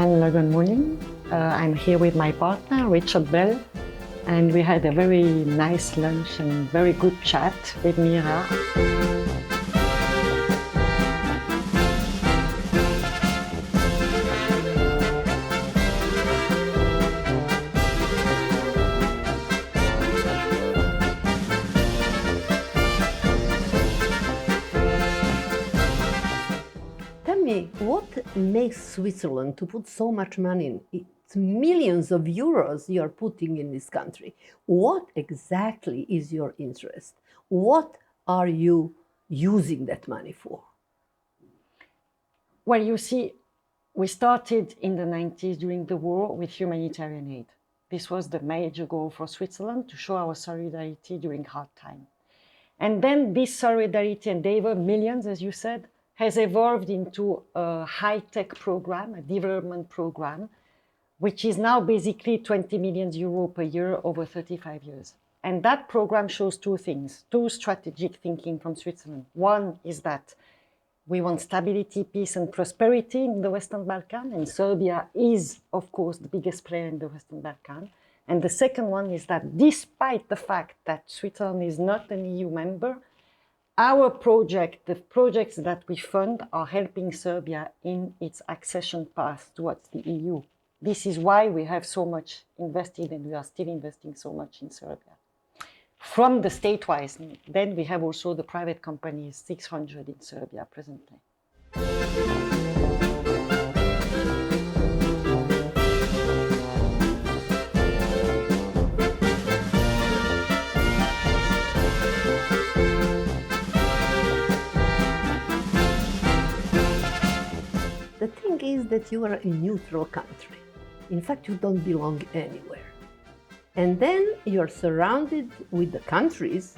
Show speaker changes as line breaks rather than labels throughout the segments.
I'm Mulen. I'm here with my partner, Richard Bell, and we had a very nice lunch and very good chat with Mira.
What makes Switzerland to put so much money in? It's millions of euros you are putting in this country. What exactly is your interest? What are you using that money for?
Well, you see, we started in the 90s during the war with humanitarian aid. This was the major goal for Switzerland, to show our solidarity during hard time. And then this solidarity, and they were millions, as you said, has evolved into a high-tech program, a development program, which is now basically 20 million euro per year over 35 years. And that program shows two things, two strategic thinking from Switzerland. One is that we want stability, peace, and prosperity in the Western Balkans, and Serbia is, of course, the biggest player in the Western Balkans. And the second one is that despite the fact that Switzerland is not an EU member, our project, the projects that we fund, are helping Serbia in its accession path towards the EU. This is why we have so much invested, and we are still investing so much in Serbia. From the state-wise, then we have also the private companies, 600 in Serbia presently.
The thing is that you are a neutral country. In fact, you don't belong anywhere. And then you're surrounded with the countries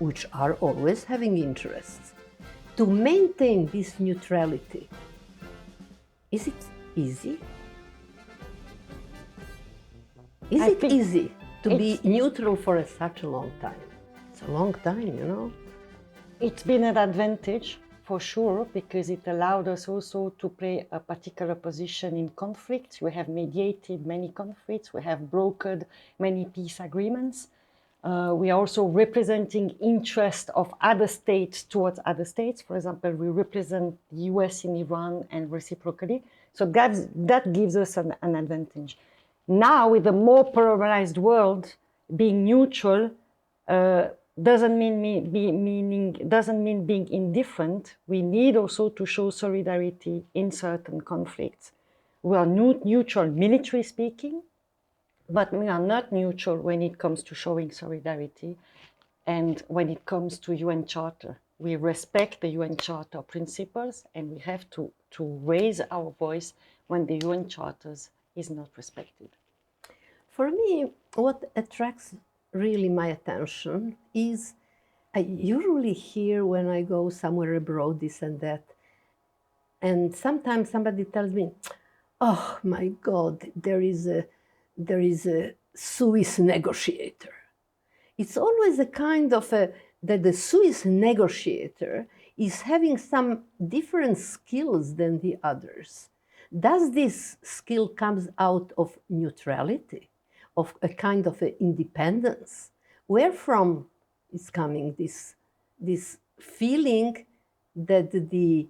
which are always having interests. To maintain this neutrality, is it easy? Is it easy to be neutral for such a long time? It's a long time, you know?
It's been an advantage, for sure, because it allowed us also to play a particular position in conflicts. We have mediated many conflicts. We have brokered many peace agreements. We are also representing interest of other states towards other states. For example, we represent the US in Iran and reciprocally. So that gives us an advantage. Now, with a more polarized world, being neutral doesn't mean being indifferent. We need also to show solidarity in certain conflicts. We are neutral, military speaking, but we are not neutral when it comes to showing solidarity and when it comes to UN Charter. We respect the UN Charter principles, and we have to raise our voice when the UN Charters is not respected.
For me, what attracts really my attention is I usually hear when I go somewhere abroad this and that, and sometimes somebody tells me, oh my God, there is a Swiss negotiator. It's always a kind of that the Swiss negotiator is having some different skills than the others. Does this skill comes out of neutrality, of a kind of independence? Where from is coming this feeling that the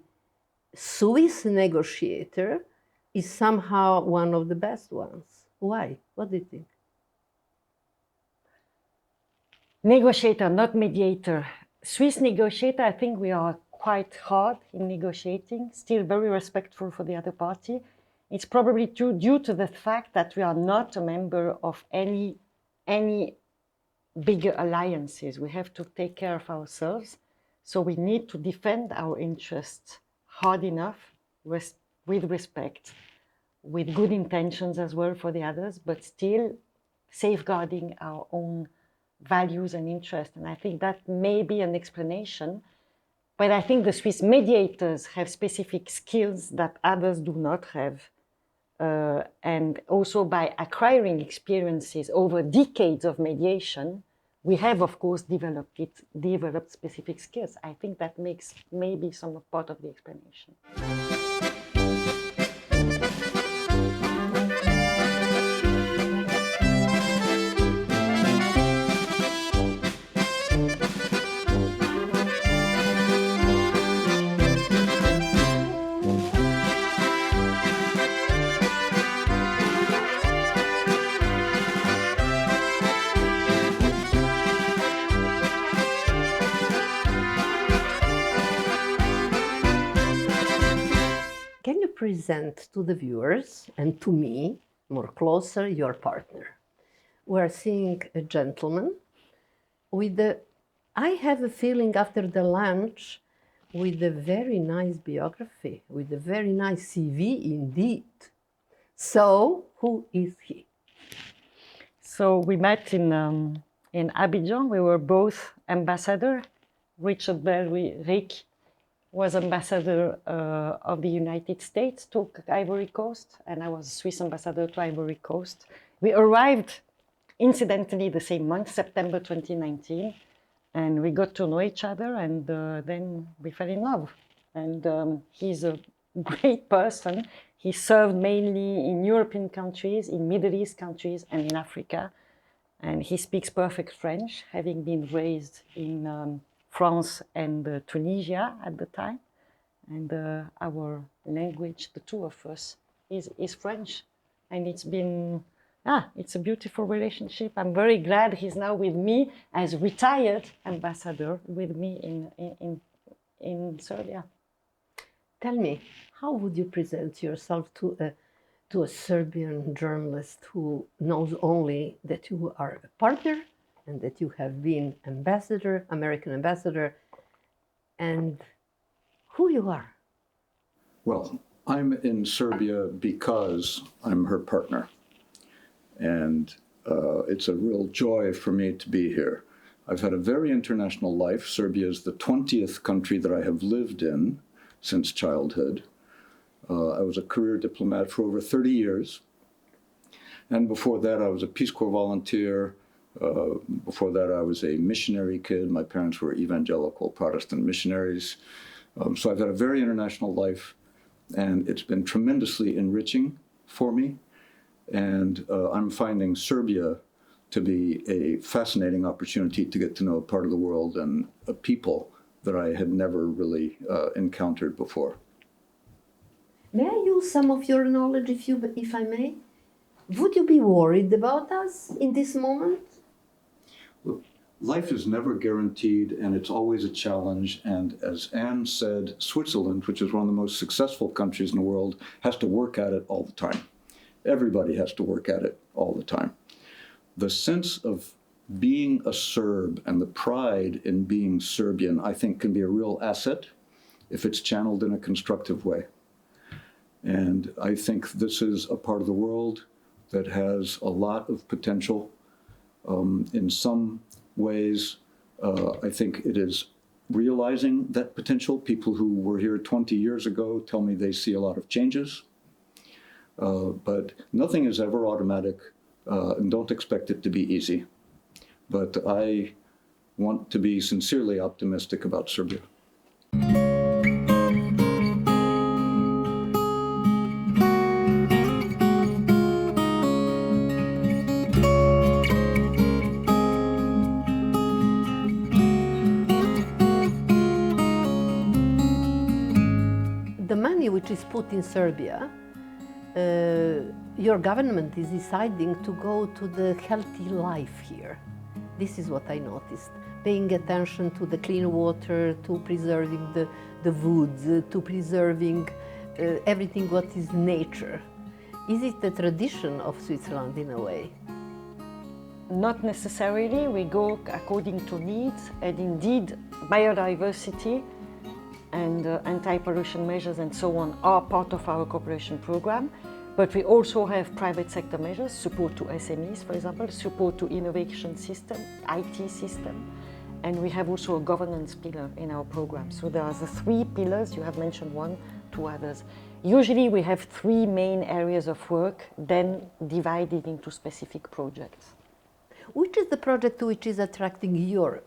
Swiss negotiator is somehow one of the best ones? Why? What do you think?
Negotiator, not mediator. Swiss negotiator, I think we are quite hard in negotiating, still very respectful for the other party. It's probably due to the fact that we are not a member of any bigger alliances. We have to take care of ourselves. So we need to defend our interests hard enough, with respect, with good intentions as well for the others, but still safeguarding our own values and interests. And I think that may be an explanation. But I think the Swiss mediators have specific skills that others do not have. And also by acquiring experiences over decades of mediation, we have, of course, developed specific skills. I think that makes maybe some part of the explanation.
present to the viewers and to me, more closer, your partner? We are seeing a gentleman with I have a feeling after the lunch, with a very nice biography, with a very nice CV indeed. So, who is he?
So we met in Abidjan. We were both ambassador. Richard Rick was ambassador of the United States to Ivory Coast, and I was Swiss ambassador to Ivory Coast. We arrived, incidentally, the same month, September 2019, and we got to know each other, and then we fell in love. And he's a great person. He served mainly in European countries, in Middle East countries, and in Africa. And he speaks perfect French, having been raised in France and Tunisia at the time. And our language, the two of us, is French. And it's been, it's a beautiful relationship. I'm very glad he's now with me as retired ambassador with me in Serbia.
Tell me, how would you present yourself to a Serbian journalist who knows only that you are a partner and that you have been ambassador, American ambassador, and who you are?
Well, I'm in Serbia because I'm her partner. And it's a real joy for me to be here. I've had a very international life. Serbia is the 20th country that I have lived in since childhood. I was a career diplomat for over 30 years. And before that, I was a Peace Corps volunteer. Before that, I was a missionary kid. My parents were evangelical Protestant missionaries. So I've had a very international life, and it's been tremendously enriching for me. And I'm finding Serbia to be a fascinating opportunity to get to know a part of the world and a people that I had never really encountered before.
May I use some of your knowledge, if I may? Would you be worried about us in this moment?
Look, life is never guaranteed, and it's always a challenge. And as Anne said, Switzerland, which is one of the most successful countries in the world, has to work at it all the time. Everybody has to work at it all the time. The sense of being a Serb and the pride in being Serbian, I think, can be a real asset if it's channeled in a constructive way. And I think this is a part of the world that has a lot of potential. In some ways, I think it is realizing that potential. People who were here 20 years ago tell me they see a lot of changes. But nothing is ever automatic, and don't expect it to be easy. But I want to be sincerely optimistic about Serbia.
The money which is put in Serbia, your government is deciding to go to the healthy life here. This is what I noticed. Paying attention to the clean water, to preserving the woods, to preserving everything what is nature. Is it a tradition of Switzerland in a way?
Not necessarily. We go according to needs, and indeed biodiversity and anti-pollution measures and so on are part of our cooperation program. But we also have private sector measures, support to SMEs, for example, support to innovation system, IT system, and we have also a governance pillar in our program. So there are the three pillars, you have mentioned one, two others. Usually we have three main areas of work, then divided into specific projects.
Which is the project which is attracting your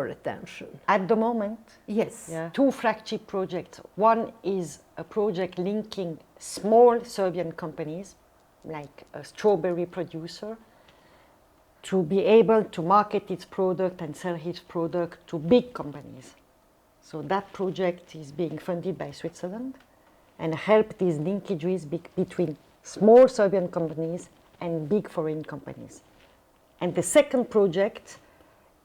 attention?
At the moment,
yes,
two flagship projects. One is a project linking small Serbian companies, like a strawberry producer, to be able to market its product and sell his product to big companies. So that project is being funded by Switzerland and help these linkages between small Serbian companies and big foreign companies. And the second project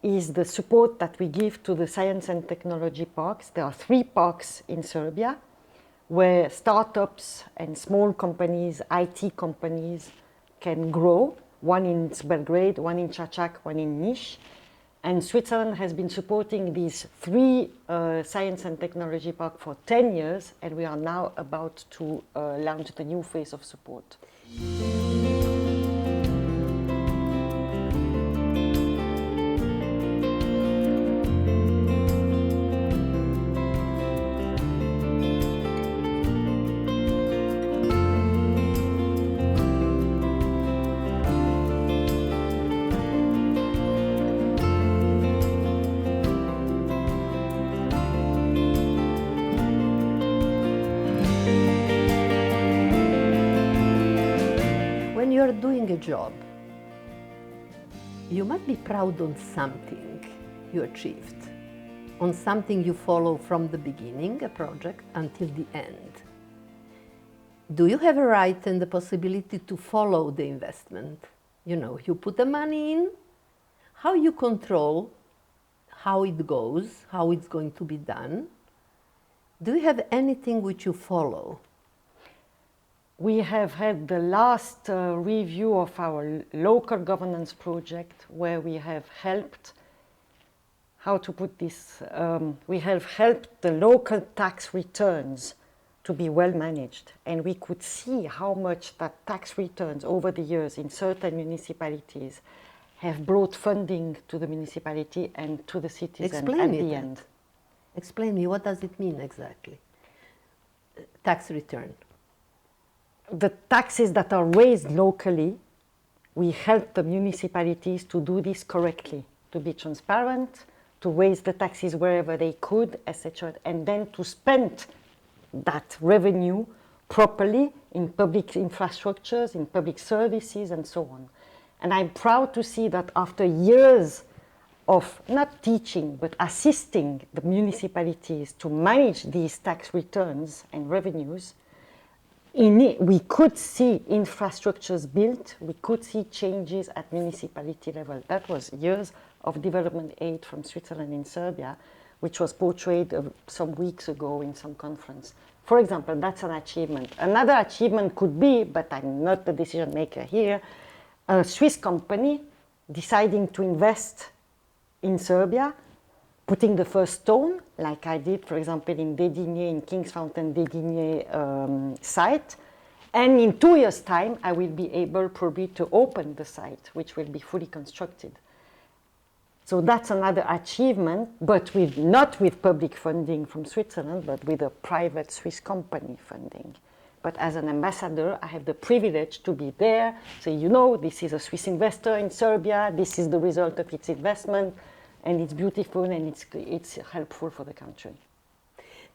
is the support that we give to the science and technology parks. There are 3 parks in Serbia. where startups and small companies, IT companies, can grow. One in Belgrade, one in Čačak, one in Niš. And Switzerland has been supporting these 3 science and technology parks for 10 years, and we are now about to launch the new phase of support.
When you're doing a job, you must be proud on something you achieved, on something you follow from the beginning, a project, until the end. Do you have a right and the possibility to follow the investment? You know, you put the money in, how you control how it goes, how it's going to be done? Do you have anything which you follow?
We have had the last review of our local governance project, where we have helped, how to put this, we have helped the local tax returns to be well managed. And we could see how much that tax returns over the years in certain municipalities have brought funding to the municipality and to the citizen at the end.
Explain me, what does it mean exactly? Tax return.
The taxes that are raised locally, we help the municipalities to do this correctly, to be transparent, to raise the taxes wherever they could, etc., and then to spend that revenue properly in public infrastructures, in public services, and so on. And I'm proud to see that after years of not teaching, but assisting the municipalities to manage these tax returns and revenues, we could see infrastructures built, we could see changes at municipality level. That was years of development aid from Switzerland in Serbia, which was portrayed some weeks ago in some conference. For example, that's an achievement. Another achievement could be, but I'm not the decision maker here, a Swiss company deciding to invest in Serbia, putting the first stone, like I did, for example, in Dedinje, in King's Fountain Dedinje site. And in 2 years' time, I will be able probably to open the site, which will be fully constructed. So that's another achievement, but not with public funding from Switzerland, but with a private Swiss company funding. But as an ambassador, I have the privilege to be there. So, you know, this is a Swiss investor in Serbia, this is the result of its investment, and it's beautiful and it's helpful for the country.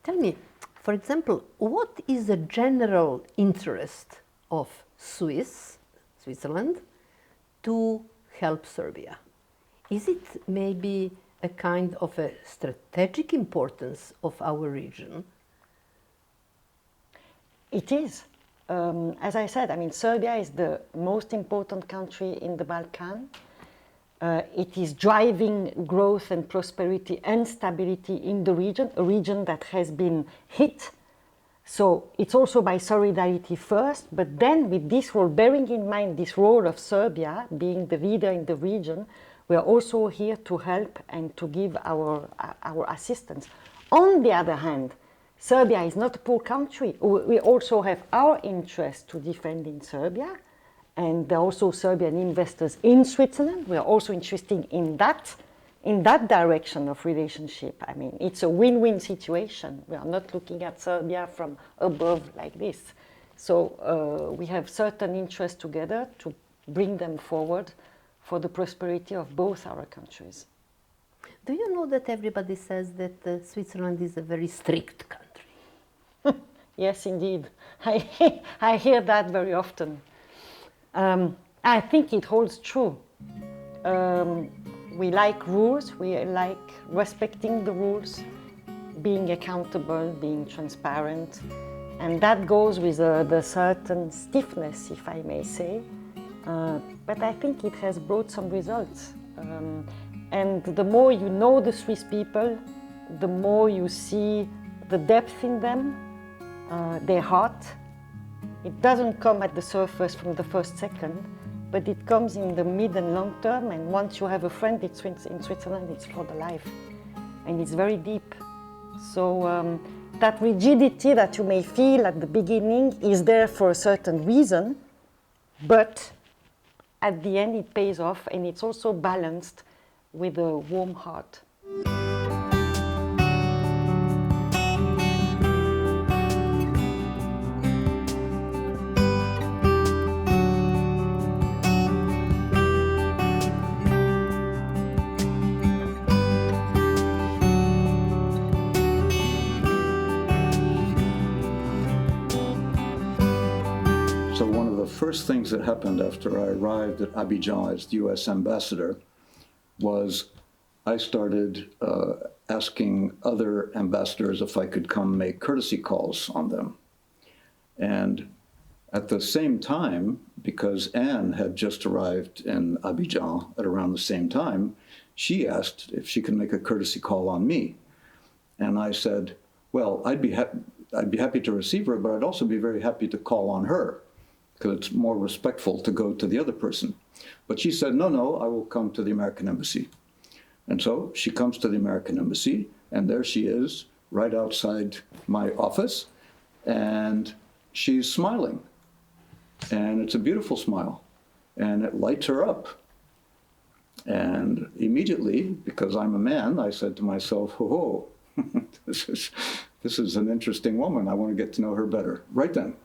Tell me, for example, what is the general interest of Switzerland, to help Serbia? Is it maybe a kind of a strategic importance of our region?
It is. As I said, I mean, Serbia is the most important country in the Balkan. It is driving growth and prosperity and stability in the region, a region that has been hit. So it's also by solidarity first, but then with this role, bearing in mind this role of Serbia being the leader in the region, we are also here to help and to give our assistance. On the other hand, Serbia is not a poor country. We also have our interest to defend in Serbia. And there are also Serbian investors in Switzerland. We are also interested in that direction of relationship. I mean, it's a win-win situation. We are not looking at Serbia from above like this. So we have certain interests together to bring them forward for the prosperity of both our countries.
Do you know that everybody says that Switzerland is a very strict country?
Yes, indeed. I hear that very often. I think it holds true. We like rules, we like respecting the rules, being accountable, being transparent, and that goes with the certain stiffness, if I may say. But I think it has brought some results. And the more you know the Swiss people, the more you see the depth in them, their heart. It doesn't come at the surface from the first second, but it comes in the mid and long term, and once you have a friend in Switzerland, it's for the life. And it's very deep. So that rigidity that you may feel at the beginning is there for a certain reason, but at the end it pays off, and it's also balanced with a warm heart.
So one of the first things that happened after I arrived at Abidjan as the US ambassador was I started asking other ambassadors if I could come make courtesy calls on them. And at the same time, because Anne had just arrived in Abidjan at around the same time, she asked if she could make a courtesy call on me. And I said, well, I'd be happy to receive her, but I'd also be very happy to call on her, because it's more respectful to go to the other person. But she said, no, I will come to the American Embassy. And so she comes to the American Embassy, and there she is, right outside my office, and she's smiling. And it's a beautiful smile, and it lights her up. And immediately, because I'm a man, I said to myself, oh, this is an interesting woman. I want to get to know her better. Right then,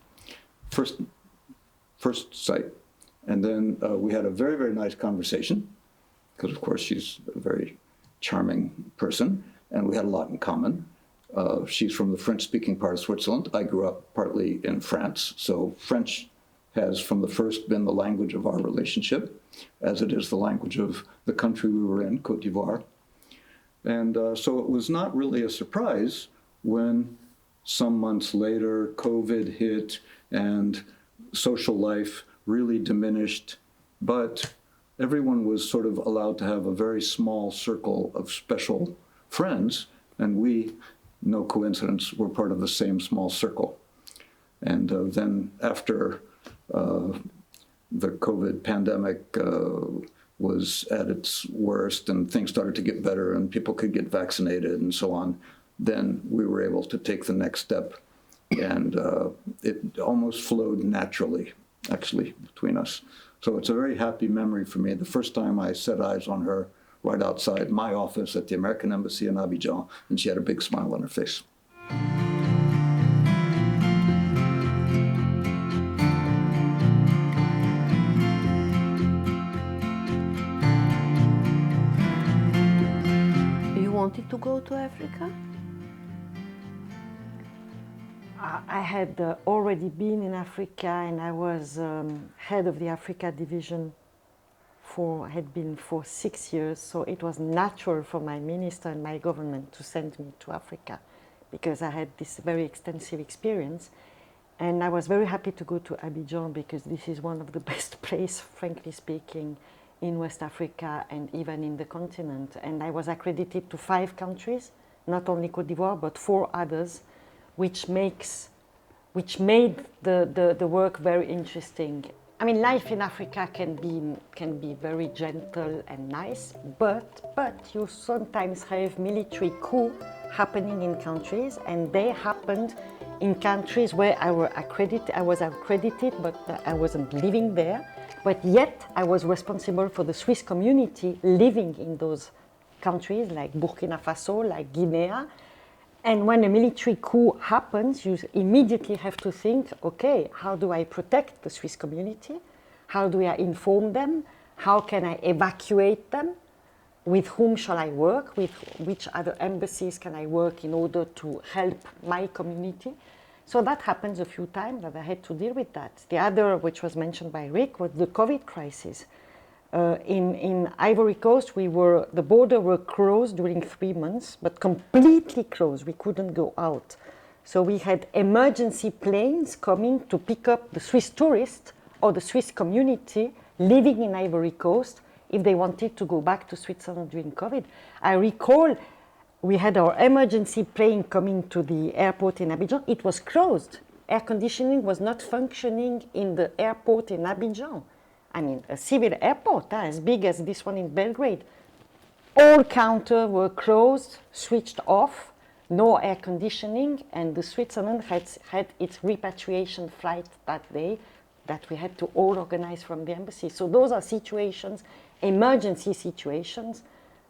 first sight. And then we had a very, very nice conversation, because of course she's a very charming person, and we had a lot in common. She's from the French-speaking part of Switzerland. I grew up partly in France, so French has from the first been the language of our relationship, as it is the language of the country we were in, Côte d'Ivoire. And so it was not really a surprise when some months later COVID hit and social life really diminished, but everyone was sort of allowed to have a very small circle of special friends, and we, no coincidence, were part of the same small circle. And then after the COVID pandemic was at its worst and things started to get better and people could get vaccinated and so on, then we were able to take the next step, and it almost flowed naturally, actually, between us. So it's a very happy memory for me. The first time I set eyes on her right outside my office at the American Embassy in Abidjan, and she had a big smile on her face.
You wanted to go to Africa?
I had already been in Africa, and I was head of the Africa division had been for 6 years, so it was natural for my minister and my government to send me to Africa, because I had this very extensive experience. And I was very happy to go to Abidjan, because this is one of the best places, frankly speaking, in West Africa and even in the continent. And I was accredited to 5 countries, not only Côte d'Ivoire, but 4 others, which made the work very interesting. I mean, life in Africa can be very gentle and nice, but you sometimes have military coups happening in countries, and they happened in countries where I was accredited, but I wasn't living there. But yet I was responsible for the Swiss community living in those countries, like Burkina Faso, like Guinea. And when a military coup happens, you immediately have to think, okay, how do I protect the Swiss community? How do I inform them? How can I evacuate them? With whom shall I work? With which other embassies can I work in order to help my community? So that happens a few times that I had to deal with that. The other, which was mentioned by Rick, was the COVID crisis. In Ivory Coast, the border were closed during 3 months, but completely closed. We couldn't go out. So we had emergency planes coming to pick up the Swiss tourists or the Swiss community living in Ivory Coast if they wanted to go back to Switzerland during COVID. I recall we had our emergency plane coming to the airport in Abidjan. It was closed. Air conditioning was not functioning in the airport in Abidjan. I mean, a civil airport, as big as this one in Belgrade. All counters were closed, switched off, no air conditioning, and the Switzerland had its repatriation flight that day that we had to all organize from the embassy. So those are situations, emergency situations,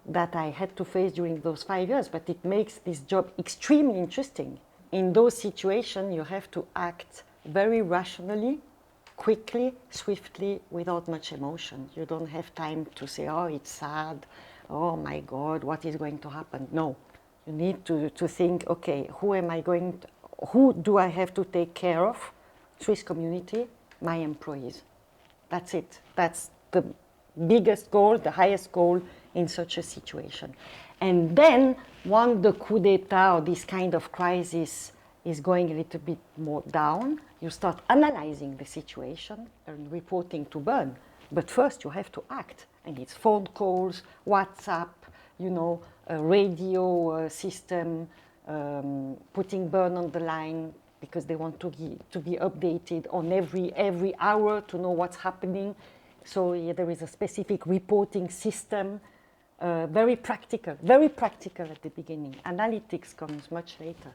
that I had to face during those 5 years, but it makes this job extremely interesting. In those situations, you have to act very rationally, quickly, swiftly, without much emotion. You don't have time to say, oh, it's sad, oh my God, what is going to happen? No, you need to think, okay, who do I have to take care of? Swiss community, my employees. That's it. That's the biggest goal, the highest goal in such a situation. And then, when the coup d'etat or this kind of crisis is going a little bit more down, you start analyzing the situation and reporting to Bern. But first you have to act, and it's phone calls, WhatsApp, you know, a radio system, putting Bern on the line because they want to be updated on every hour to know what's happening. So yeah, there is a specific reporting system, very practical at the beginning. Analytics comes much later.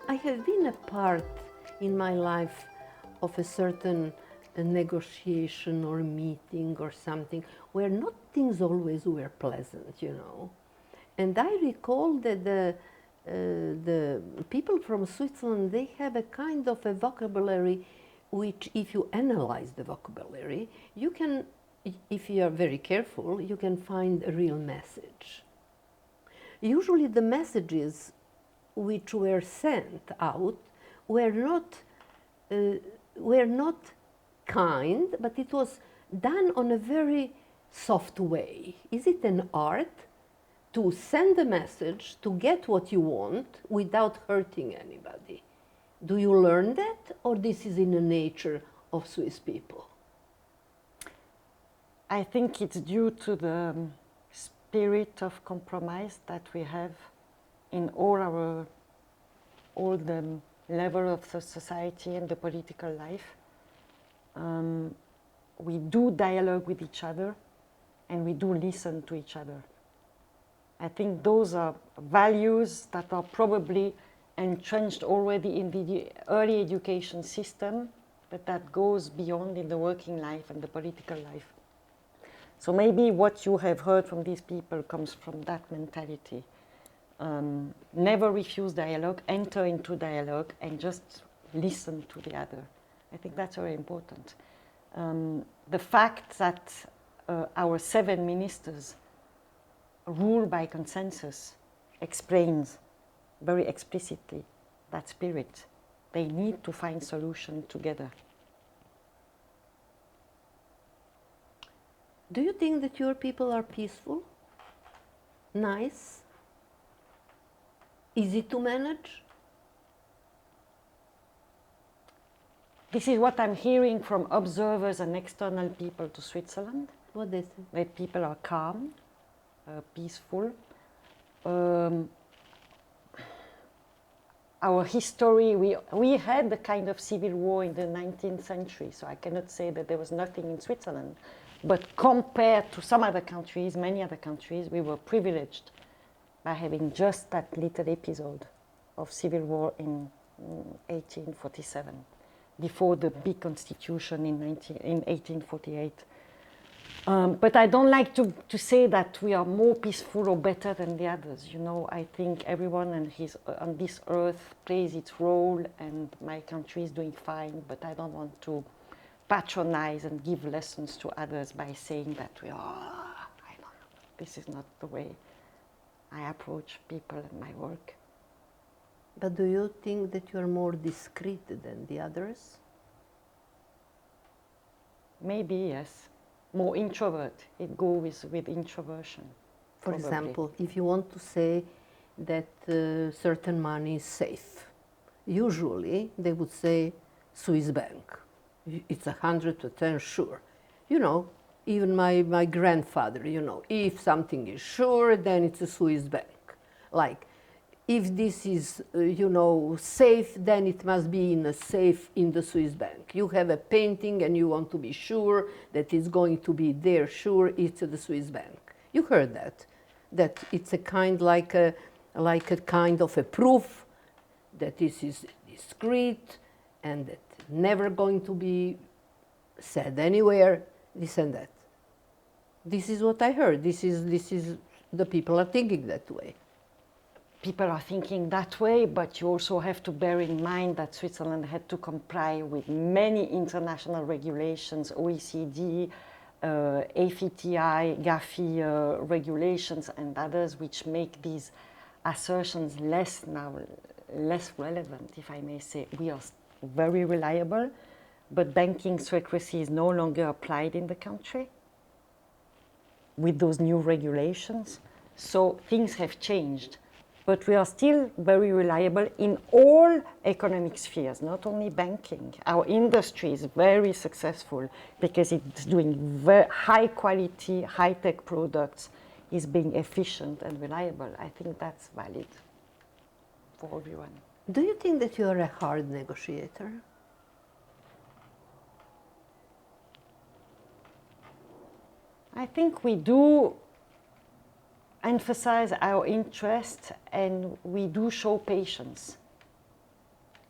I have been a part in my life of a certain negotiation or meeting or something where not things always were pleasant, you know. And I recall that the people from Switzerland, they have a kind of a vocabulary which, if you analyze the vocabulary, you can, if you are very careful, you can find a real message. Usually the messages which were sent out were not kind, but it was done on a very soft way. Is it an art to send a message to get what you want without hurting anybody? Do you learn that, or this is in the nature of Swiss people?
I think it's due to the spirit of compromise that we have in all the level of the society and the political life. We do dialogue with each other, and we do listen to each other. I think those are values that are probably entrenched already in the early education system, but that goes beyond in the working life and the political life. So maybe what you have heard from these people comes from that mentality. Never refuse dialogue, enter into dialogue, and just listen to the other. I think that's very important. The fact that our 7 ministers rule by consensus explains very explicitly that spirit. They need to find solution together.
Do you think that your people are peaceful, nice, easy to manage?
This is what I'm hearing from observers and external people to Switzerland.
What they say?
That people are calm, peaceful. Our history, we had the kind of civil war in the 19th century, so I cannot say that there was nothing in Switzerland. But compared to some other countries, many other countries, we were privileged by having just that little episode of civil war in 1847, before the big constitution in 1848. But I don't like to say that we are more peaceful or better than the others. You know, I think everyone on this earth plays its role, and my country is doing fine, but I don't want to patronize and give lessons to others by saying that I don't know, this is not the way I approach people and my work.
But do you think that you are more discreet than the others?
Maybe, yes. More introvert. It goes with introversion.
For
probably.
example, if you want to say that certain money is safe. Usually they would say Swiss bank. It's 100% sure. You know, even my grandfather, you know, if something is sure, then it's a Swiss bank. Like, if this is, you know, safe, then it must be in a safe in the Swiss bank. You have a painting and you want to be sure that it's going to be there, sure, it's the Swiss bank. You heard that? That it's a kind like a kind of a proof that this is discreet and that never going to be said anywhere, this and that. This is what I heard. This is the people are thinking that way.
People are thinking that way, but you also have to bear in mind that Switzerland had to comply with many international regulations, OECD, AFTI, GAFI regulations and others, which make these assertions less relevant, if I may say. We are very reliable, but banking secrecy is no longer applied in the country with those new regulations. So things have changed. But we are still very reliable in all economic spheres, not only banking. Our industry is very successful because it's doing very high quality, high-tech products, is being efficient and reliable. I think that's valid for everyone.
Do you think that you are a hard negotiator?
I think we do emphasize our interest and we do show patience.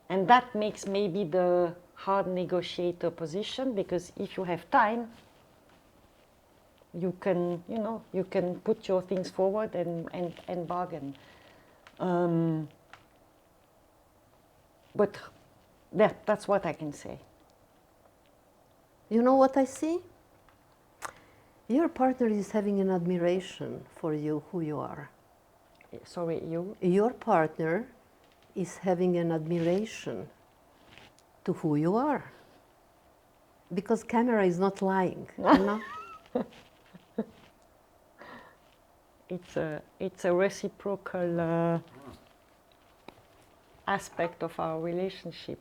And that makes maybe the hard negotiator position, because if you have time, you can, you know, you can put your things forward and bargain. But that's what I can say.
You know what I see? Your partner is having an admiration for you, who you are.
Sorry, you?
Your partner is having an admiration to who you are. Because camera is not lying, you know?
It's a reciprocal aspect of our relationship.